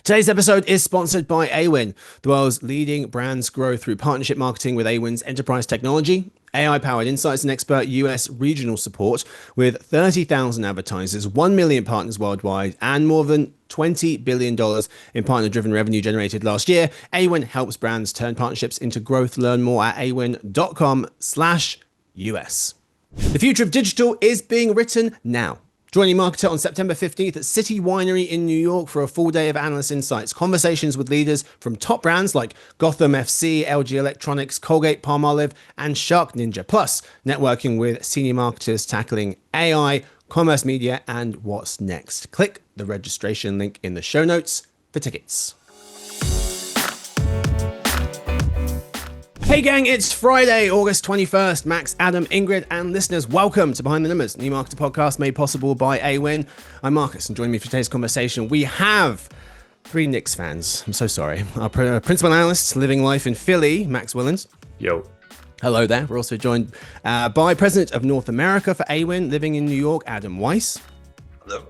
Today's episode is sponsored by Awin. The world's leading brands grow through partnership marketing with Awin's enterprise technology, AI-powered insights, and expert US regional support. With 30,000 advertisers, 1 million partners worldwide, and more than $20 billion in partner-driven revenue generated last year, Awin helps brands turn partnerships into growth. Learn more at awin.com/US. The future of digital is being written now. Join eMARKETER on September 15th at City Winery in New York for a full day of analyst insights, conversations with leaders from top brands like Gotham FC, LG Electronics, Colgate Palmolive, and Shark Ninja, plus networking with senior marketers tackling AI, commerce media, and what's next. Click the registration link in the show notes for tickets. Hey gang, it's Friday, August 21st. Max, Adam, Ingrid, and listeners, welcome to Behind the Numbers, new marketer podcast made possible by Awin. I'm Marcus, and joining me for today's conversation, we have three Knicks fans. I'm so sorry. Our principal analyst, living life in Philly, Max Willens. Yo. Hello there. We're also joined by President of North America for Awin, living in New York, Adam Weiss. Hello.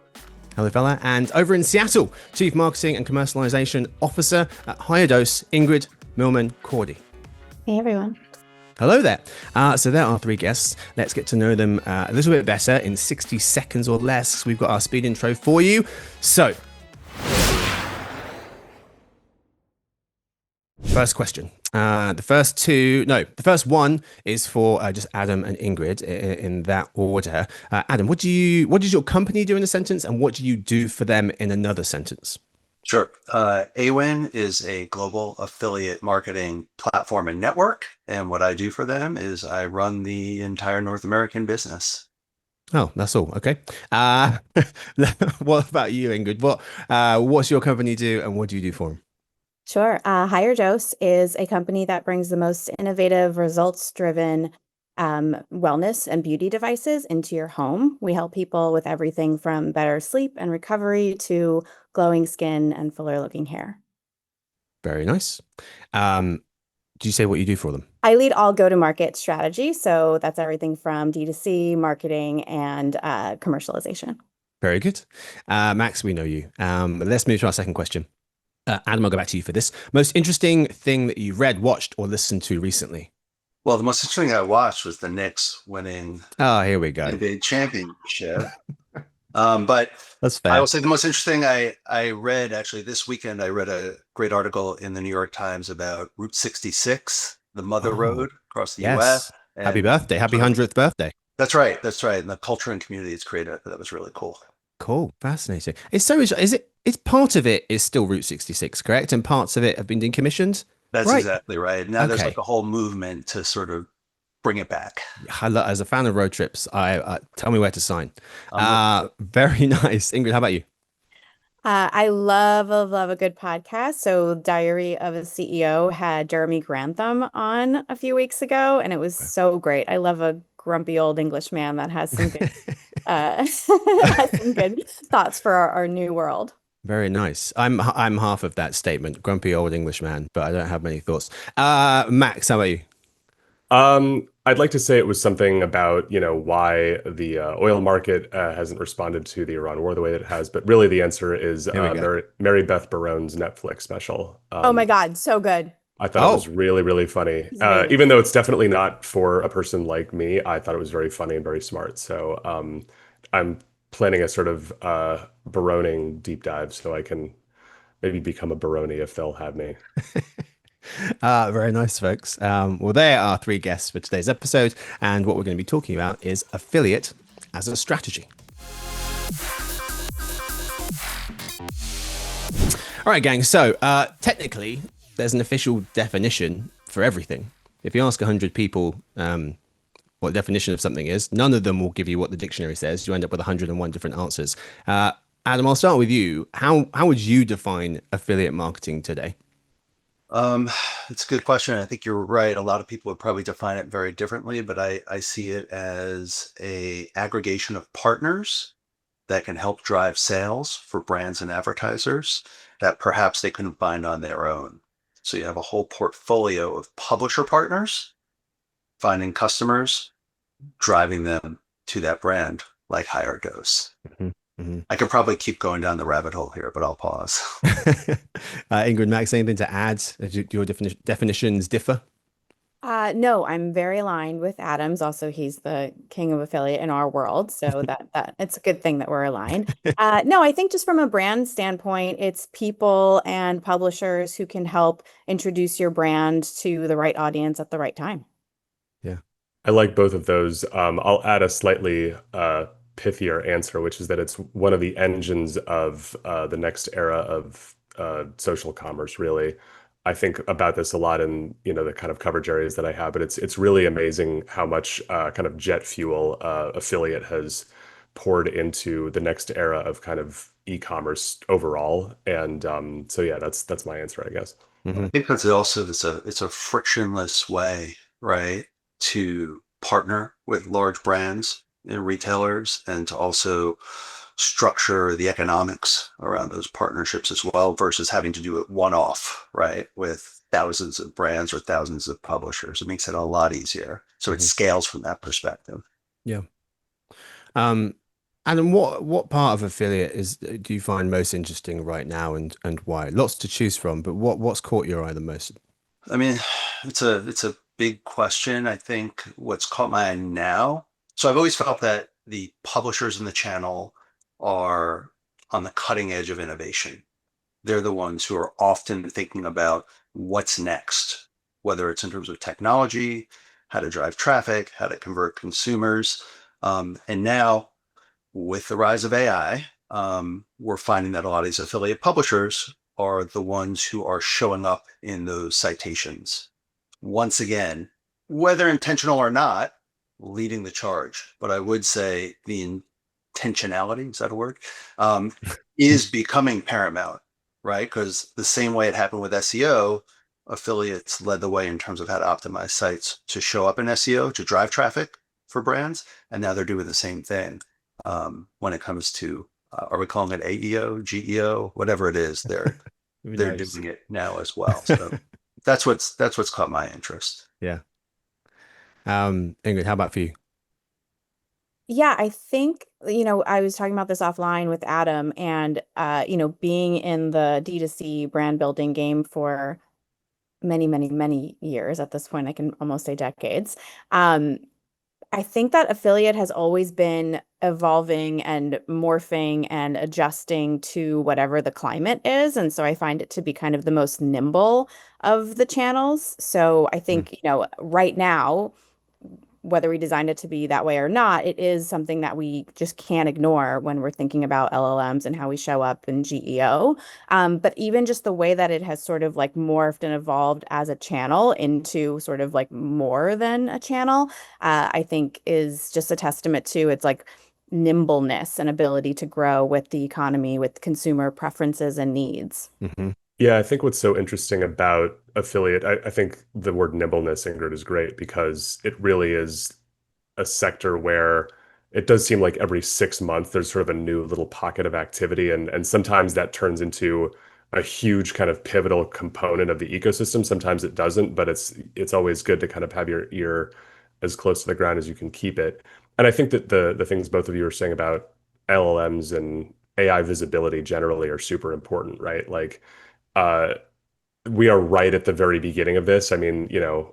Hello, fella. And over in Seattle, Chief Marketing and Commercialization Officer at HigherDOSE, Ingrid Millman-Cordy. Hey, everyone. Hello there. So there are three guests. Let's get to know them a little bit better in 60 seconds or less. We've got our speed intro for you. So, first question. The first one is for just Adam and Ingrid in that order. Adam, what does your company do in a sentence, and what do you do for them in another sentence? Sure. Awin is a global affiliate marketing platform and network. And what I do for them is I run the entire North American business. Oh, that's all. Okay. What about you, Ingrid? What's your company do, and what do you do for them? Sure. HigherDOSE is a company that brings the most innovative, results-driven wellness and beauty devices into your home. We help people with everything from better sleep and recovery to glowing skin and fuller looking hair. Very nice. Do you say what you do for them? I lead all go-to-market strategy. So that's everything from D2C, marketing, and commercialization. Very good. Max, we know you. Let's move to our second question. Adam, I'll go back to you for this. Most interesting thing that you've read, watched, or listened to recently? Well, the most interesting I watched was the Knicks winning here we go. the championship. But that's fair. I will say the most interesting I read actually this weekend, I read a great article in the New York Times about Route 66, the Mother Road across the US. And happy birthday. Happy 100th birthday. That's right. That's right. And the culture and community it's created, that was really cool. Cool. Fascinating. It's part of it is still Route 66, correct? And parts of it have been decommissioned? That's right. Exactly right. Now there's like a whole movement to sort of bring it back. As a fan of road trips, I tell me where to sign. Very nice. Ingrid, how about you? I love a good podcast. So Diary of a CEO had Jeremy Grantham on a few weeks ago, and it was so great. I love a grumpy old English man that has some good, has some good thoughts for our new world. Very nice. I'm half of that statement, grumpy old English man, but I don't have many thoughts. Max, how about you? I'd like to say it was something about, why the oil market hasn't responded to the Iran war the way that it has. But really, the answer is Mary Beth Barone's Netflix special. Oh, my God. So good. I thought it was really, really funny. Even though it's definitely not for a person like me, I thought it was very funny and very smart. So I'm planning a sort of Baroning deep dive so I can maybe become a Baroni if they'll have me. Very nice, folks. Well, there are three guests for today's episode, and what we're going to be talking about is affiliate as a strategy. All right, gang. So technically, there's an official definition for everything. If you ask 100 people what the definition of something is, none of them will give you what the dictionary says. You end up with 101 different answers. Adam, I'll start with you. How would you define affiliate marketing today? It's a good question. I think you're right. A lot of people would probably define it very differently, but I see it as a aggregation of partners that can help drive sales for brands and advertisers that perhaps they couldn't find on their own. So you have a whole portfolio of publisher partners, finding customers, driving them to that brand like HigherDOSE. Mm-hmm. I could probably keep going down the rabbit hole here, but I'll pause. Ingrid, Max, anything to add? Do your definitions differ? No, I'm very aligned with Adams. Also, he's the king of affiliate in our world, so that it's a good thing that we're aligned. No, I think just from a brand standpoint, it's people and publishers who can help introduce your brand to the right audience at the right time. Yeah. I like both of those. I'll add a slightly pithier answer, which is that it's one of the engines of the next era of social commerce, really. I think about this a lot in, the kind of coverage areas that I have, but it's really amazing how much kind of jet fuel affiliate has poured into the next era of kind of e-commerce overall. And so yeah, that's my answer, I guess. I think because it's a frictionless way, right, to partner with large brands and retailers, and to also structure the economics around those partnerships as well, versus having to do it one off, right, with thousands of brands or thousands of publishers. It makes it a lot easier. So it scales from that perspective. Yeah. And what part of affiliate do you find most interesting right now, and why? Lots to choose from, but what's caught your eye the most? I mean, it's a big question. I think what's caught my eye now. So I've always felt that the publishers in the channel are on the cutting edge of innovation. They're the ones who are often thinking about what's next, whether it's in terms of technology, how to drive traffic, how to convert consumers. And now with the rise of AI, we're finding that a lot of these affiliate publishers are the ones who are showing up in those citations. Once again, whether intentional or not, leading the charge. But I would say the intentionality, is that a word? Is becoming paramount, right? Because the same way it happened with SEO, affiliates led the way in terms of how to optimize sites to show up in SEO, to drive traffic for brands. And now they're doing the same thing when it comes to, are we calling it AEO, GEO, whatever it is, they're doing it now as well. So that's what's caught my interest. Yeah. Ingrid, how about for you? Yeah, I think, I was talking about this offline with Adam, and being in the D2C brand building game for many, many, many years at this point, I can almost say decades. I think that affiliate has always been evolving and morphing and adjusting to whatever the climate is. And so I find it to be kind of the most nimble of the channels. So I think, right now, whether we designed it to be that way or not, it is something that we just can't ignore when we're thinking about LLMs and how we show up in GEO. But even just the way that it has sort of like morphed and evolved as a channel into sort of like more than a channel, I think is just a testament to its like nimbleness and ability to grow with the economy, with consumer preferences and needs. Yeah, I think what's so interesting about affiliate, I think the word nimbleness, Ingrid, is great because it really is a sector where it does seem like every 6 months there's sort of a new little pocket of activity, and sometimes that turns into a huge kind of pivotal component of the ecosystem. Sometimes it doesn't, but it's always good to kind of have your ear as close to the ground as you can keep it. And I think that the things both of you are saying about LLMs and AI visibility generally are super important, right? Like uh, we are right at the very beginning of this. I mean,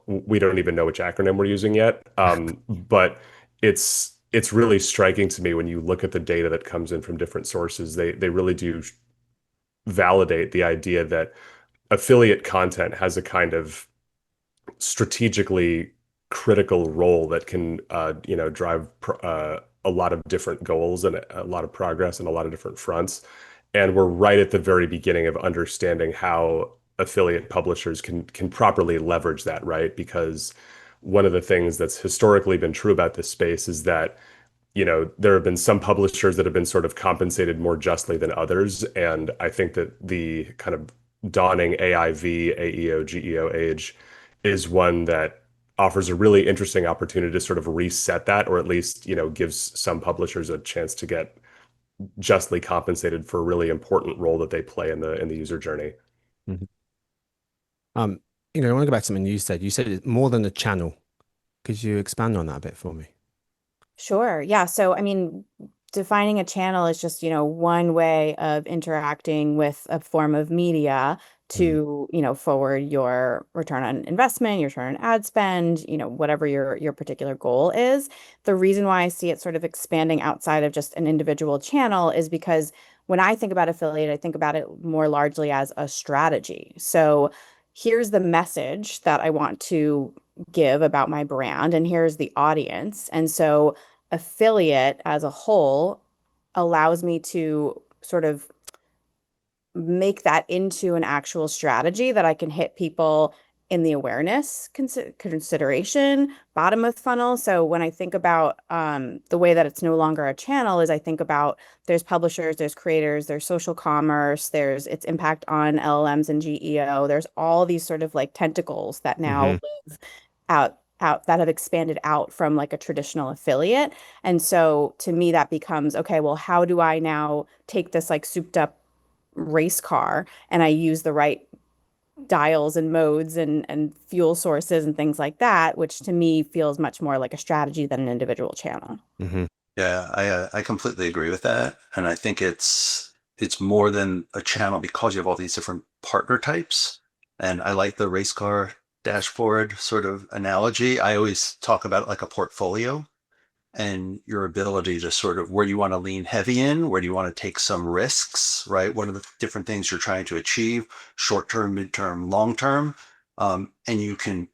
we don't even know which acronym we're using yet. But it's really striking to me when you look at the data that comes in from different sources. They really do validate the idea that affiliate content has a kind of strategically critical role that can drive a lot of different goals and a lot of progress in a lot of different fronts. And we're right at the very beginning of understanding how affiliate publishers can properly leverage that, right? Because one of the things that's historically been true about this space is that there have been some publishers that have been sort of compensated more justly than others. And I think that the kind of dawning AIV, AEO, GEO age is one that offers a really interesting opportunity to sort of reset that, or at least, gives some publishers a chance to get justly compensated for a really important role that they play in the user journey. Mhm. Um, I want to go back to something you said. You said it's more than a channel. Could you expand on that a bit for me? Sure. Yeah. So, I mean, defining a channel is just, one way of interacting with a form of media to, forward your return on investment, your return on ad spend, whatever your particular goal is. The reason why I see it sort of expanding outside of just an individual channel is because when I think about affiliate, I think about it more largely as a strategy. So here's the message that I want to give about my brand, and here's the audience. And so affiliate as a whole allows me to sort of make that into an actual strategy that I can hit people in the awareness consideration, bottom of funnel. So when I think about the way that it's no longer a channel is I think about there's publishers, there's creators, there's social commerce, there's its impact on LLMs and GEO. There's all these sort of like tentacles that now live out that have expanded out from like a traditional affiliate. And so to me, that becomes, okay, well, how do I now take this like souped up race car and I use the right dials and modes and fuel sources and things like that, which to me feels much more like a strategy than an individual channel. Yeah, I completely agree with that. And I think it's more than a channel because you have all these different partner types. And I like the race car dashboard sort of analogy. I always talk about it like a portfolio and your ability to sort of where do you want to lean heavy in, where do you want to take some risks, right? What are the different things you're trying to achieve, short term, midterm, long term? And you can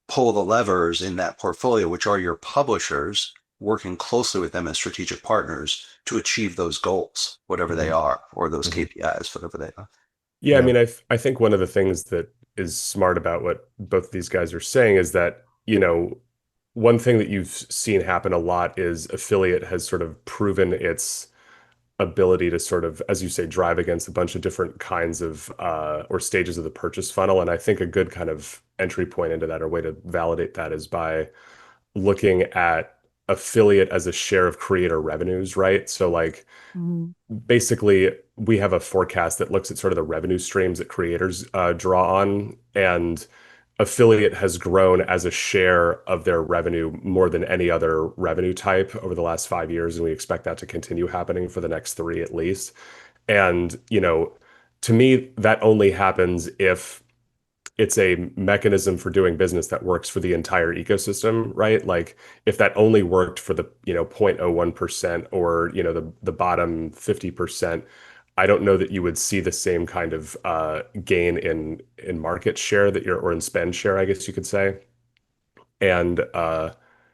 pull the levers in that portfolio, which are your publishers, working closely with them as strategic partners to achieve those goals, whatever they are, or those KPIs, whatever they are. Yeah, I mean, I think one of the things that is smart about what both of these guys are saying is that, one thing that you've seen happen a lot is affiliate has sort of proven its ability to sort of, as you say, drive against a bunch of different kinds of or stages of the purchase funnel. And I think a good kind of entry point into that or way to validate that is by looking at affiliate as a share of creator revenues, right? So like basically we have a forecast that looks at sort of the revenue streams that creators draw on, and affiliate has grown as a share of their revenue more than any other revenue type over the last 5 years, and we expect that to continue happening for the next 3 at least. And to me that only happens if it's a mechanism for doing business that works for the entire ecosystem, right? Like if that only worked for the 0.01% or the bottom 50%, I don't know that you would see the same kind of gain in market share or in spend share, I guess you could say. And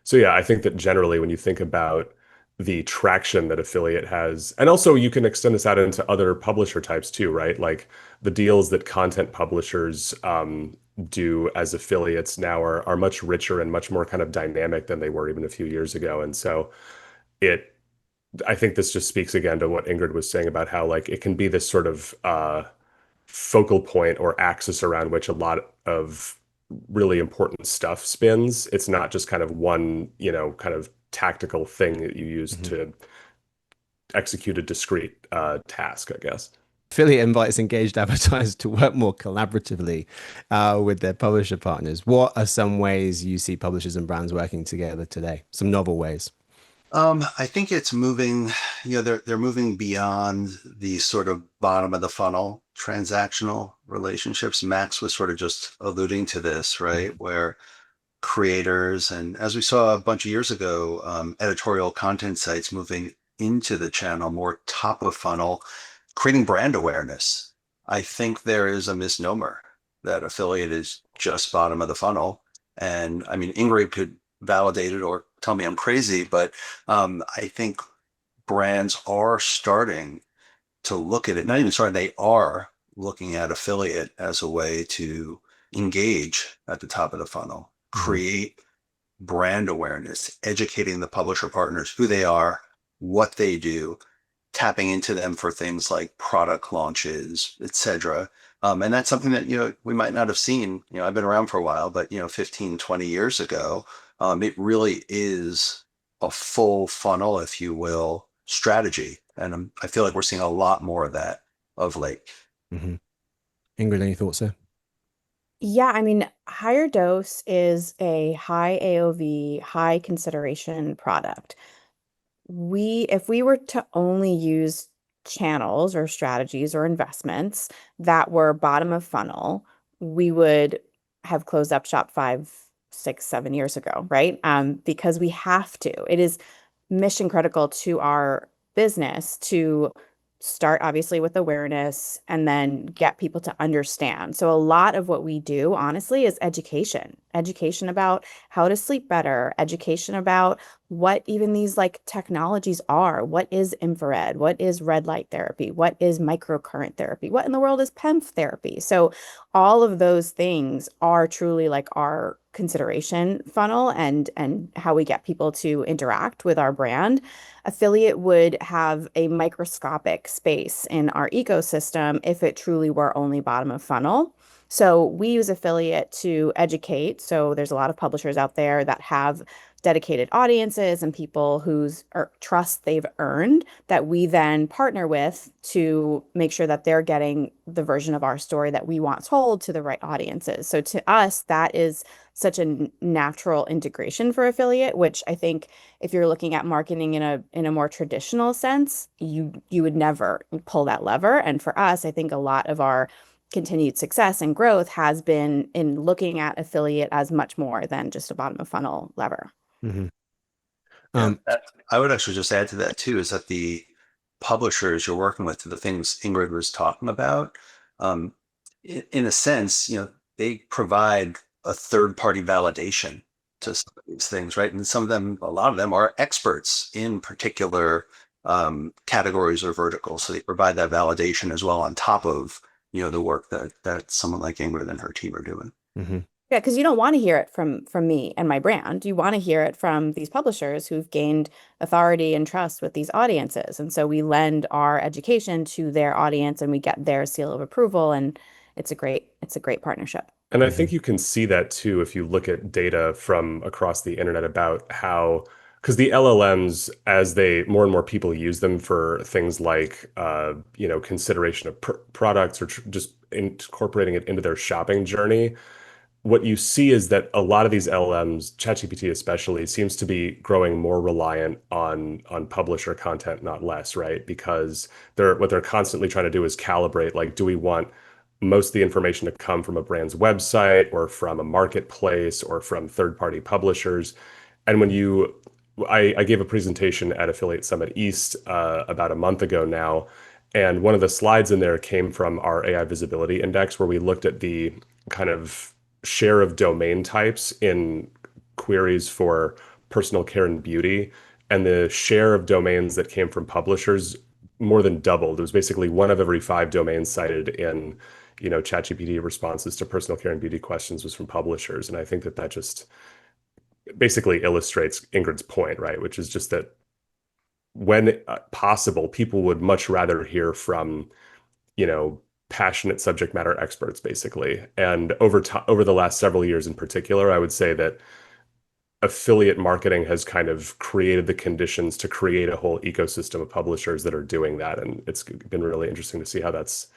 so yeah, I think that generally when you think about the traction that affiliate has, and also you can extend this out into other publisher types too, right? Like the deals that content publishers do as affiliates now are much richer and much more kind of dynamic than they were even a few years ago. And so I think this just speaks again to what Ingrid was saying about how like it can be this sort of focal point or axis around which a lot of really important stuff spins. It's not just kind of one, kind of tactical thing that you use to execute a discrete task, I guess. Affiliate invites engaged advertisers to work more collaboratively with their publisher partners. What are some ways you see publishers and brands working together today? Some novel ways. I think it's moving, they're moving beyond the sort of bottom of the funnel transactional relationships. Max was sort of just alluding to this, right? Where creators, and as we saw a bunch of years ago, editorial content sites moving into the channel, more top of funnel, creating brand awareness. I think there is a misnomer that affiliate is just bottom of the funnel. And I mean, Ingrid could validate it or tell me I'm crazy, but I think brands are starting to look at it, not even starting, they are looking at affiliate as a way to engage at the top of the funnel, create brand awareness, educating the publisher partners who they are, what they do, tapping into them for things like product launches, etc. And that's something that, we might not have seen, I've been around for a while, but, 15, 20 years ago, it really is a full funnel, if you will, strategy. And I feel like we're seeing a lot more of that of late. Ingrid, any thoughts there? Yeah, I mean, HigherDOSE is a high AOV, high consideration product. if we were to only use channels or strategies or investments that were bottom of funnel, we would have closed up shop 5, 6, 7 years ago, right? Because we have to. It is mission critical to our business to start obviously with awareness and then get people to understand. So a lot of what we do, honestly, is education about how to sleep better, education about what even these like technologies are. What is infrared? What is red light therapy? What is microcurrent therapy? What in the world is PEMF therapy? So all of those things are truly like our consideration funnel and how we get people to interact with our brand. Affiliate would have a microscopic space in our ecosystem if it truly were only bottom of funnel. So we use affiliate to educate. So there's a lot of publishers out there that have dedicated audiences and people whose trust they've earned that we then partner with to make sure that they're getting the version of our story that we want told to the right audiences. So to us, that is such a natural integration for affiliate, which I think if you're looking at marketing in a more traditional sense, you would never pull that lever. And for us, I think a lot of our continued success and growth has been in looking at affiliate as much more than just a bottom of funnel lever. Mm-hmm. Yeah, I would actually just add to that too, is that the publishers you're working with, the things Ingrid was talking about, in a sense, they provide a third-party validation to some of these things, right? And some of them, a lot of them are experts in particular categories or verticals. So they provide that validation as well on top of, the work that someone like Ingrid and her team are doing. Mm-hmm. Yeah, because you don't want to hear it from me and my brand. You want to hear it from these publishers who've gained authority and trust with these audiences. And so we lend our education to their audience and we get their seal of approval. And it's a great partnership. And I think you can see that too if you look at data from across the internet about how, because the LLMs, as more and more people use them for things like, consideration of products or just incorporating it into their shopping journey, what you see is that a lot of these LLMs, ChatGPT especially, seems to be growing more reliant on publisher content, not less, right? Because what they're constantly trying to do is calibrate, like, do we want most of the information to come from a brand's website or from a marketplace or from third-party publishers? And I gave a presentation at Affiliate Summit East about a month ago now, and one of the slides in there came from our AI Visibility Index, where we looked at the kind of share of domain types in queries for personal care and beauty, and the share of domains that came from publishers more than doubled. It was basically 1 of every 5 domains cited in ChatGPT responses to personal care and beauty questions was from publishers. And I think that just basically illustrates Ingrid's point, right? Which is just that when possible, people would much rather hear from, passionate subject matter experts, basically. And over the last several years in particular, I would say that affiliate marketing has kind of created the conditions to create a whole ecosystem of publishers that are doing that. And it's been really interesting to see how that's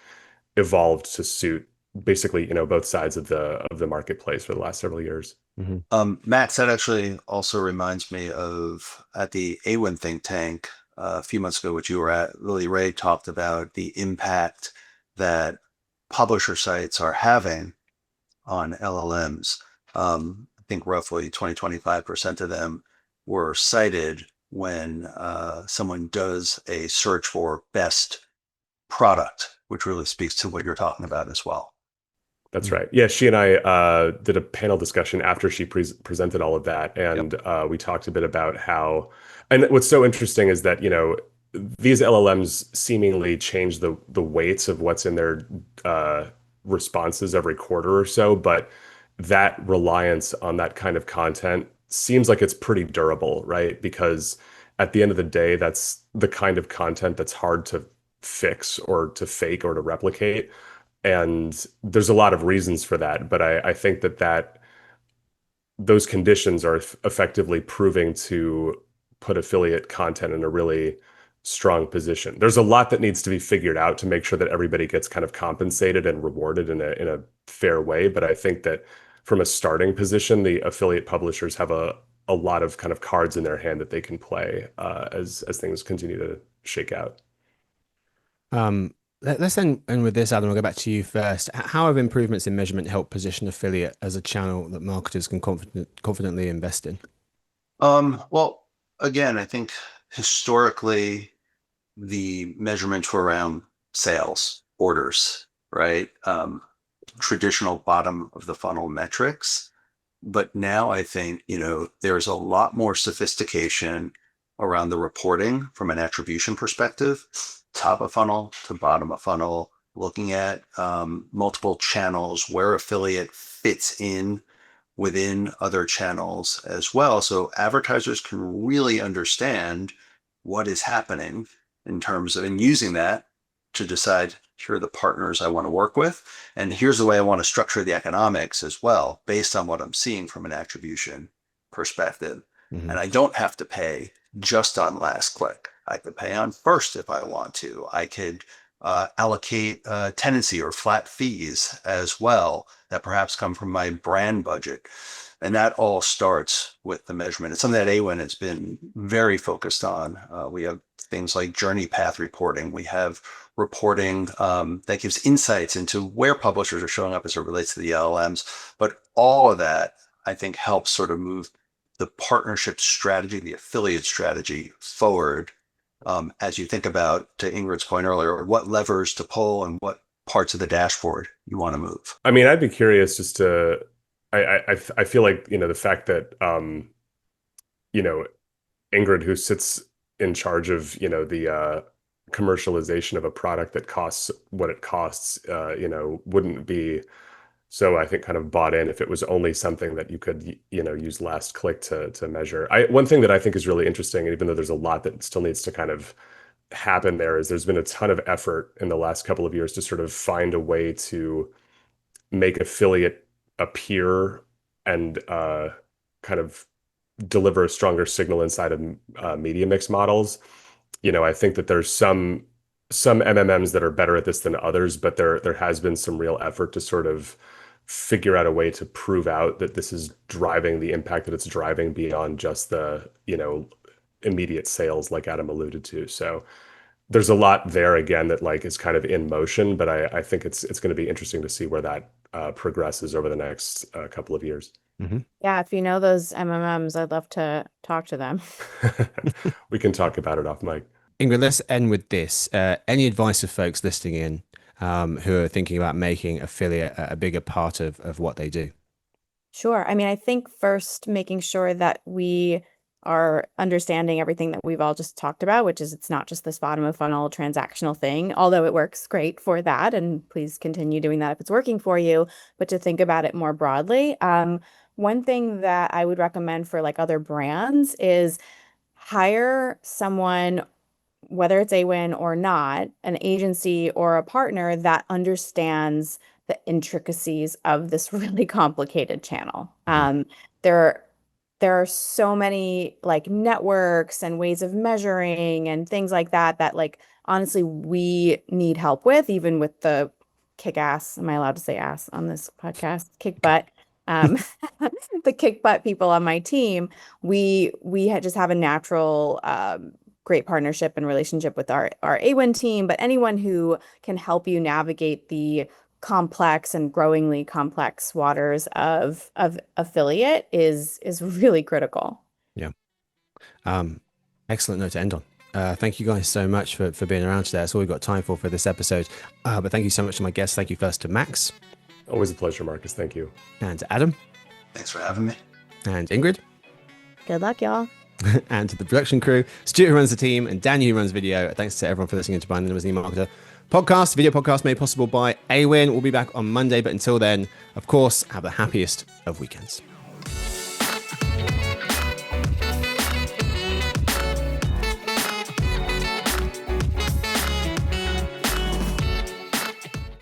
evolved to suit basically, both sides of the marketplace for the last several years. Mm-hmm. Max, that actually also reminds me of at the Awin think tank a few months ago, which you were at, Lily Ray talked about the impact that publisher sites are having on LLMs. I think roughly 20-25% of them were cited when someone does a search for best product, which really speaks to what you're talking about as well. That's right. Yeah, she and I did a panel discussion after she presented all of that, and we talked a bit about how. And what's so interesting is that these LLMs seemingly change the weights of what's in their responses every quarter or so, but that reliance on that kind of content seems like it's pretty durable, right? Because at the end of the day, that's the kind of content that's hard to fix or to fake or to replicate. And there's a lot of reasons for that, but I think that those conditions are effectively proving to put affiliate content in a really strong position. There's a lot that needs to be figured out to make sure that everybody gets kind of compensated and rewarded in a fair way. But I think that from a starting position, the affiliate publishers have a a lot of kind of cards in their hand that they can play as things continue to shake out. Let's end with this, Adam. I'll go back to you first. How have improvements in measurement helped position affiliate as a channel that marketers can confidently invest in? Well, again, I think historically the measurements were around sales, orders, right? Traditional bottom of the funnel metrics. But now I think, there's a lot more sophistication around the reporting from an attribution perspective, top of funnel to bottom of funnel, looking at multiple channels where affiliate fits in within other channels as well. So advertisers can really understand what is happening in terms of, and using that to decide, here are the partners I want to work with, and here's the way I want to structure the economics as well, based on what I'm seeing from an attribution perspective. Mm-hmm. And I don't have to pay just on last click. I could pay on first if I want to. I could allocate tenancy or flat fees as well that perhaps come from my brand budget. And that all starts with the measurement. It's something that Awin has been very focused on. We have things like journey path reporting. We have reporting that gives insights into where publishers are showing up as it relates to the LLMs. But all of that, I think, helps sort of move the partnership strategy, the affiliate strategy forward as you think about, to Ingrid's point earlier, what levers to pull and what parts of the dashboard you want to move. I mean, I'd be curious just to, I feel like, the fact that, Ingrid, who sits in charge of, the commercialization of a product that costs what it costs, wouldn't be so, I think, kind of bought in if it was only something that you could, use last click to measure. One thing that I think is really interesting, even though there's a lot that still needs to kind of happen there, is there's been a ton of effort in the last couple of years to sort of find a way to make affiliate appear and kind of deliver a stronger signal inside of media mix models. I think that there's some MMMs that are better at this than others, but there has been some real effort to sort of figure out a way to prove out that this is driving the impact that it's driving beyond just the, immediate sales like Adam alluded to. So there's a lot there again that is kind of in motion, but I think it's going to be interesting to see where that progresses over the next couple of years. Mm-hmm. Yeah, if you know those MMMs, I'd love to talk to them. We can talk about it off mic. Ingrid, let's end with this. Any advice for folks listening in who are thinking about making affiliate a bigger part of what they do? Sure. I mean, I think first making sure that we are understanding everything that we've all just talked about, which is it's not just this bottom of funnel transactional thing, although it works great for that. And please continue doing that if it's working for you, but to think about it more broadly. One thing that I would recommend for other brands is hire someone, whether it's Awin or not, an agency or a partner that understands the intricacies of this really complicated channel. There are so many networks and ways of measuring and things like that honestly we need help with, even with the kick-ass, am I allowed to say ass on this podcast? Kick butt. The kick butt people on my team, we just have a natural great partnership and relationship with our Awin team, but anyone who can help you navigate the complex and growingly complex waters of affiliate is really critical. Yeah. Excellent note to end on. Thank you guys so much for being around today. That's all we've got time for this episode. But thank you so much to my guests. Thank you first to Max. Always a pleasure, Marcus. Thank you. And to Adam. Thanks for having me. And Ingrid. Good luck, y'all. And to the production crew, Stuart who runs the team, and Daniel who runs video. Thanks to everyone for listening to Buying the Numbers eMarketer podcast, video podcast made possible by Awin. We'll be back on Monday, but until then, of course, have the happiest of weekends.